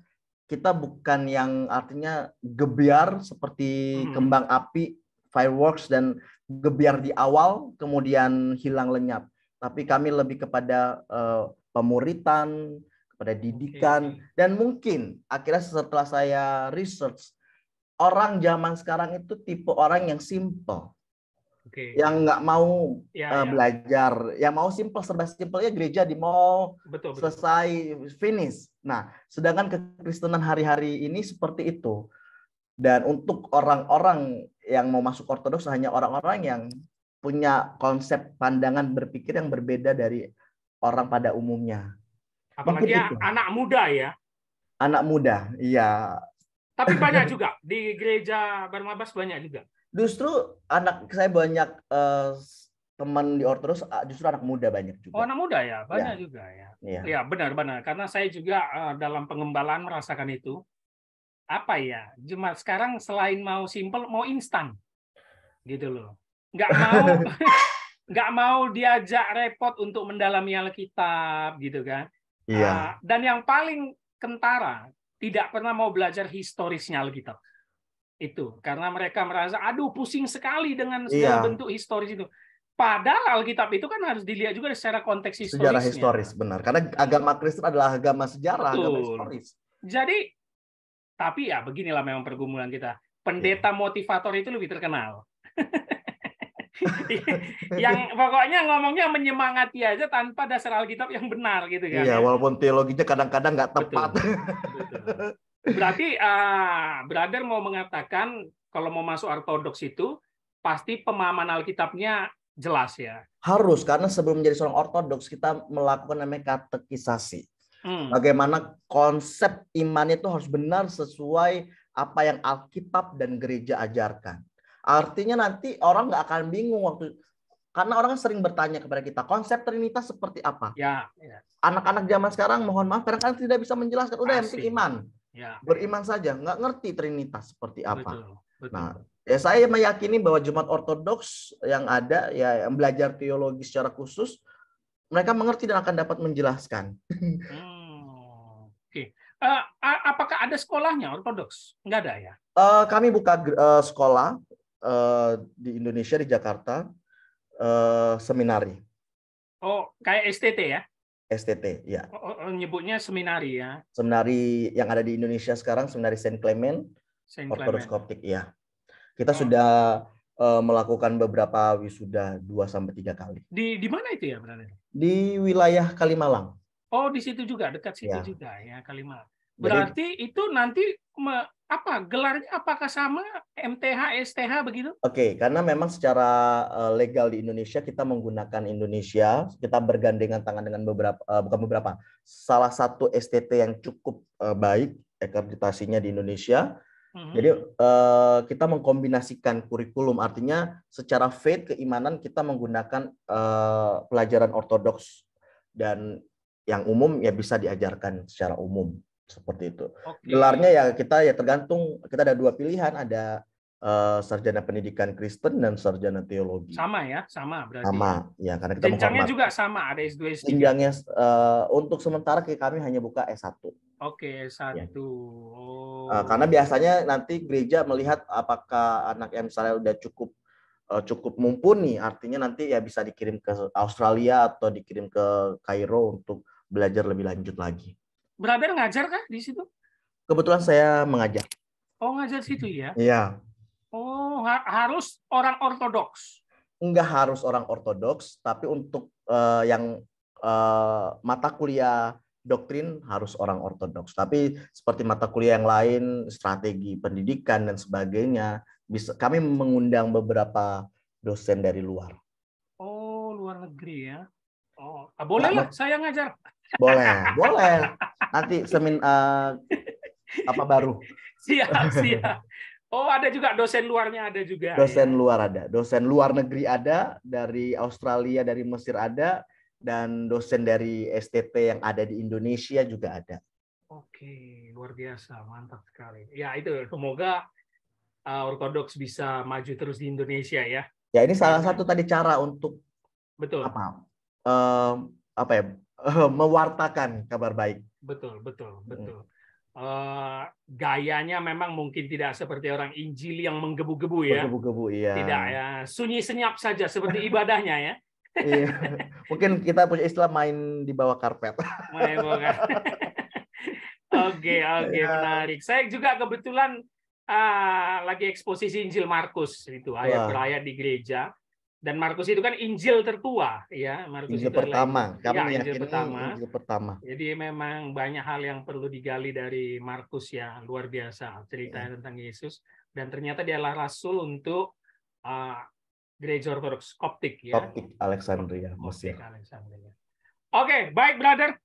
kita bukan yang artinya gebiar seperti kembang api, fireworks, dan gebiar di awal kemudian hilang lenyap. Tapi kami lebih kepada pemuritan, kepada didikan, dan mungkin akhirnya setelah saya research, orang zaman sekarang itu tipe orang yang simple. Oke. yang nggak mau Ya, ya. belajar, yang mau simple, serba simpelnya gereja di mall, Betul, betul. selesai, finish. Nah, sedangkan kekristenan hari-hari ini seperti itu. Dan untuk orang-orang yang mau masuk ortodoks hanya orang-orang yang punya konsep pandangan berpikir yang berbeda dari orang pada umumnya. Mungkin Apalagi itu. anak muda ya. Anak muda, iya. Tapi banyak juga di gereja Barnabas, banyak juga. Justru anak saya banyak teman di ortodoks, justru anak muda banyak Oh, juga. anak muda ya, banyak Ya, juga ya. iya. Ya, benar-benar. Karena saya juga dalam pengembalaan merasakan itu. Apa ya, jemaat sekarang selain mau simple, mau instan. Gitu loh. Nggak mau nggak mau diajak repot untuk mendalami Alkitab, gitu kan. Iya. Dan yang paling kentara, tidak pernah mau belajar historisnya Alkitab. Itu karena mereka merasa aduh pusing sekali dengan segala Iya. bentuk historis itu. Padahal Alkitab itu kan harus dilihat juga secara konteks Sejarah historisnya. historis, benar. Karena agama Kristen adalah agama sejarah, agama Betul. historis. Jadi, tapi ya beginilah memang pergumulan kita. Iya. Pendeta motivator itu lebih terkenal. Yang pokoknya ngomongnya menyemangati aja tanpa dasar Alkitab yang benar gitu kan Iya, ya. walaupun teologinya kadang-kadang nggak tepat. Betul. Betul. Berarti brother mau mengatakan kalau mau masuk ortodoks itu pasti pemahaman Alkitabnya jelas ya. Harus, karena sebelum menjadi seorang ortodoks kita melakukan namanya katekisasi. Bagaimana konsep iman itu harus benar sesuai apa yang Alkitab dan gereja ajarkan. Artinya nanti orang nggak akan bingung karena orang sering bertanya kepada kita, konsep Trinitas seperti apa? Ya, ya. Anak-anak zaman sekarang, mohon maaf, kadang-kadang tidak bisa menjelaskan. Udah, yang penting iman. Ya. Beriman saja, nggak ngerti Trinitas seperti apa. Betul, betul. Nah, ya saya meyakini bahwa jemaat ortodoks yang ada, ya yang belajar teologi secara khusus, mereka mengerti dan akan dapat menjelaskan. Oke. Apakah ada sekolahnya ortodoks? Nggak ada ya? Kami buka sekolah di Indonesia, di Jakarta, seminari. Oh, kayak STT ya? STT, ya. Nyebutnya seminari ya? Seminari yang ada di Indonesia sekarang, seminari Saint Clement, Ortodoks Koptik, ya. Kita sudah melakukan beberapa wisuda 2-3 kali. Di mana itu ya, berarti? Di wilayah Kalimalang. Oh, di situ juga, dekat situ Ya. juga ya, Kalimalang. Berarti jadi, itu nanti apa gelarnya? Apakah sama MTH, STH begitu? Oke, karena memang secara legal di Indonesia kita menggunakan Indonesia, kita bergandengan tangan dengan salah satu STT yang cukup baik akreditasinya di Indonesia. Jadi kita mengkombinasikan kurikulum, artinya secara faith keimanan kita menggunakan pelajaran ortodoks dan yang umum ya bisa diajarkan secara umum seperti itu. Gelarnya ya kita ya tergantung, kita ada 2 pilihan, ada sarjana pendidikan Kristen dan sarjana teologi. Sama ya, sama berarti. Sama ya, karena kita jenjangnya juga sama, ada S2 S3. Jenjangnya untuk sementara kami hanya buka S1. Oke, S1. Ya. Oh. Karena biasanya nanti gereja melihat apakah anak yang misalnya udah cukup mumpuni, artinya nanti ya bisa dikirim ke Australia atau dikirim ke Kairo untuk belajar lebih lanjut lagi. Brother ngajar kah di situ? Kebetulan saya mengajar. Oh, ngajar situ ya? Iya. Oh, harus orang ortodoks? Enggak harus orang ortodoks, tapi untuk yang mata kuliah doktrin harus orang ortodoks. Tapi seperti mata kuliah yang lain, strategi pendidikan dan sebagainya, kami mengundang beberapa dosen dari luar. Oh, luar negeri ya. Oh, bolehlah saya ngajar. Boleh. Nanti apa baru? Siap. Oh, ada juga dosen luarnya, ada juga. Dosen luar ada, dosen luar negeri ada, dari Australia, dari Mesir ada, dan dosen dari STT yang ada di Indonesia juga ada. Oke, luar biasa, mantap sekali. Ya itu, semoga ortodoks bisa maju terus di Indonesia ya. Ya ini salah satu tadi cara untuk betul mewartakan kabar baik. Betul. Gayanya memang mungkin tidak seperti orang Injil yang menggebu-gebu ya. Menggebu-gebu, iya. Tidak ya, sunyi senyap saja seperti ibadahnya ya. Iya. Mungkin kita punya istilah main di bawah karpet. Main bawah karpet. Oke, menarik. Saya juga kebetulan lagi eksposisi Injil Markus itu, ayat per ayat di gereja. Dan Markus itu kan Injil tertua, ya. Markus Injil itu adalah pertama. Kami ya, Injil meyakini pertama. Injil pertama. Jadi memang banyak hal yang perlu digali dari Markus ya, luar biasa ceritanya tentang Yesus. Dan ternyata dia adalah rasul untuk gereja Ortodoks Koptik ya. Koptik Alexandria, Koptik Mesir. Alexandria. Oke, baik brother.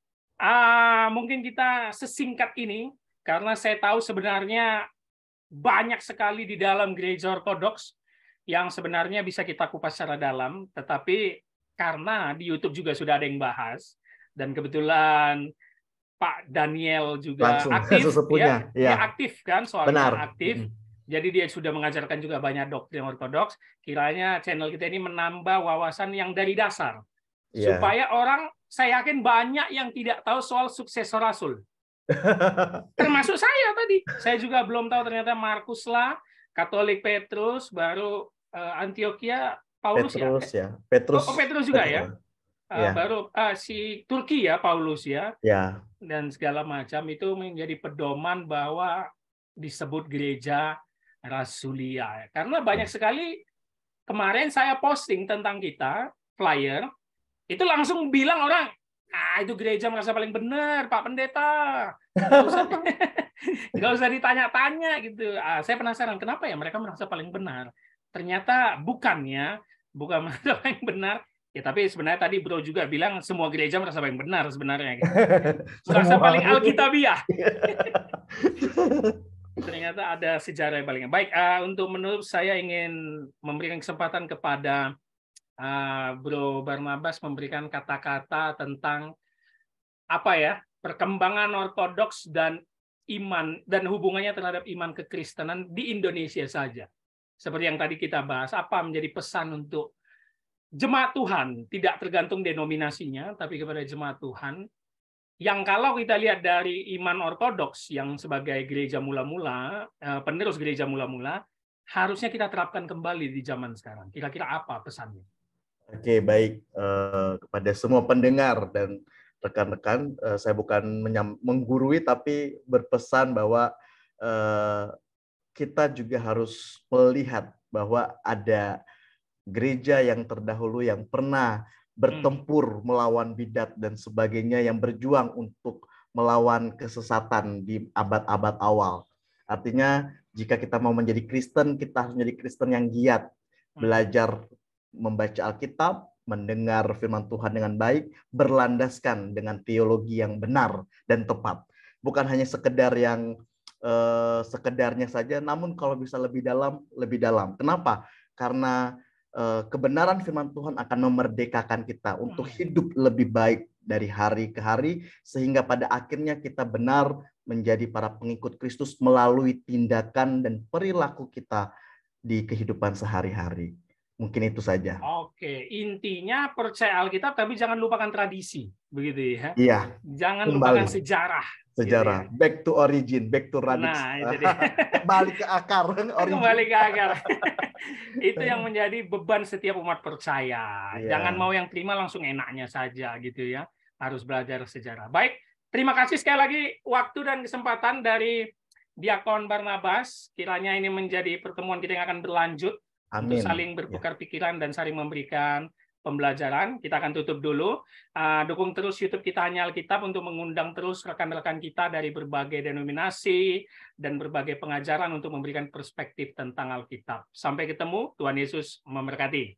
Mungkin kita sesingkat ini karena saya tahu sebenarnya banyak sekali di dalam gereja Ortodoks yang sebenarnya bisa kita kupas secara dalam, tetapi karena di YouTube juga sudah ada yang bahas, dan kebetulan Pak Daniel juga Langsung, aktif, sesepunya, dia ya. aktif kan, soalnya Benar. aktif. Jadi dia sudah mengajarkan juga banyak doktrin Ortodoks. Kiranya channel kita ini menambah wawasan yang dari dasar, supaya orang, saya yakin banyak yang tidak tahu soal suksesor rasul. Termasuk saya tadi. Saya juga belum tahu ternyata Markus lah, Katolik Petrus, baru Antioquia Paulus Petrus, ya. Petrus. Oh, Petrus juga ya. Baru si Turki ya Paulus ya. Ya. Dan segala macam itu menjadi pedoman bahwa disebut gereja rasulia. Karena banyak sekali kemarin saya posting tentang kita flyer, itu langsung bilang orang, itu gereja merasa paling benar, Pak Pendeta. Nggak usah ditanya-tanya gitu. Saya penasaran kenapa ya mereka merasa paling benar. Ternyata bukan merasa paling benar. Ya, tapi sebenarnya tadi Bro juga bilang semua gereja merasa paling benar sebenarnya. Gitu. Merasa paling alkitabiah. Ternyata ada sejarah yang paling baik. Untuk menurut saya ingin memberikan kesempatan kepada Bro Barnabas memberikan kata-kata tentang perkembangan Ortodoks dan iman dan hubungannya terhadap iman kekristenan di Indonesia saja. Seperti yang tadi kita bahas, apa menjadi pesan untuk jemaat Tuhan, tidak tergantung denominasinya, tapi kepada jemaat Tuhan, yang kalau kita lihat dari iman Ortodoks yang sebagai gereja mula-mula, penerus gereja mula-mula, harusnya kita terapkan kembali di zaman sekarang. Kira-kira apa pesannya? Oke, baik. Kepada semua pendengar dan rekan-rekan, saya bukan menggurui, tapi berpesan bahwa kita juga harus melihat bahwa ada gereja yang terdahulu yang pernah bertempur melawan bidat dan sebagainya, yang berjuang untuk melawan kesesatan di abad-abad awal. Artinya, jika kita mau menjadi Kristen, kita harus menjadi Kristen yang giat, belajar membaca Alkitab, mendengar firman Tuhan dengan baik, berlandaskan dengan teologi yang benar dan tepat. Bukan hanya sekedar yang sekedarnya saja, namun kalau bisa lebih dalam, lebih dalam. Kenapa? Karena kebenaran firman Tuhan akan memerdekakan kita untuk hidup lebih baik dari hari ke hari, sehingga pada akhirnya kita benar menjadi para pengikut Kristus melalui tindakan dan perilaku kita di kehidupan sehari-hari. Mungkin itu saja. Oke, intinya percaya Alkitab tapi jangan lupakan tradisi, begitu ya? Iya. Jangan kembali. lupakan sejarah. Sejarah, gitu ya? Back to origin, back to radics. Nah, itu dia. Kembali ke akar. Kembali ke akar. Itu yang menjadi beban setiap umat percaya. Yeah. Jangan mau yang terima langsung enaknya saja, gitu ya. Harus belajar sejarah. Baik, terima kasih sekali lagi waktu dan kesempatan dari Diakon Barnabas. Kiranya ini menjadi pertemuan kita yang akan berlanjut. Untuk saling bertukar pikiran dan saling memberikan pembelajaran. Kita akan tutup dulu. Dukung terus YouTube Kita Hanya Alkitab untuk mengundang terus rekan-rekan kita dari berbagai denominasi dan berbagai pengajaran untuk memberikan perspektif tentang Alkitab. Sampai ketemu, Tuhan Yesus memberkati.